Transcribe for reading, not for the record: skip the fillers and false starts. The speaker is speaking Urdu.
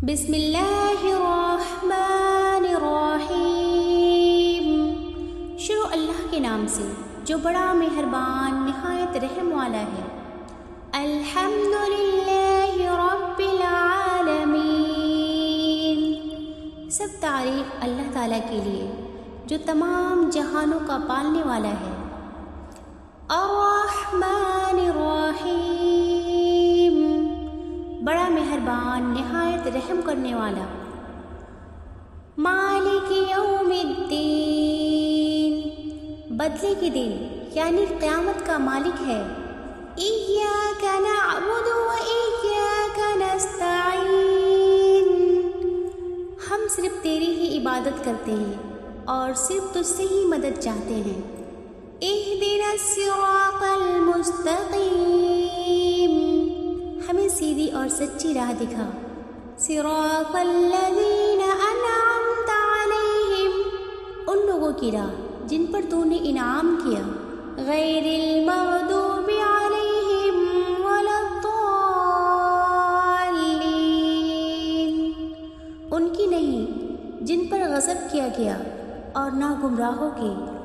بسم اللہ الرحمن الرحیم۔ شروع اللہ کے نام سے جو بڑا مہربان نہایت رحم والا ہے۔ الحمد للہ رب العالمین، سب تعریف اللہ تعالیٰ کے لیے جو تمام جہانوں کا پالنے والا ہے۔ الرحمن الرحیم، بڑا مہربان نہایت رحم کرنے والا۔ مالک یوم الدین، بدلے کے دن یعنی قیامت کا مالک ہے۔ ایاک نعبد و ایاک نستعین، ہم صرف تیری ہی عبادت کرتے ہیں اور صرف تجھ سے ہی مدد چاہتے ہیں۔ اہدنا الصراط المستقیم، ہمیں سیدھی اور سچی راہ دکھا۔ صراط الذین انعمت علیہم، ان لوگوں کی راہ جن پر تو نے انعام کیا۔ غیر المغضوب علیہم ولا الضالین، ان کی نہیں جن پر غضب کیا گیا، اور نہ گمراہوں کے۔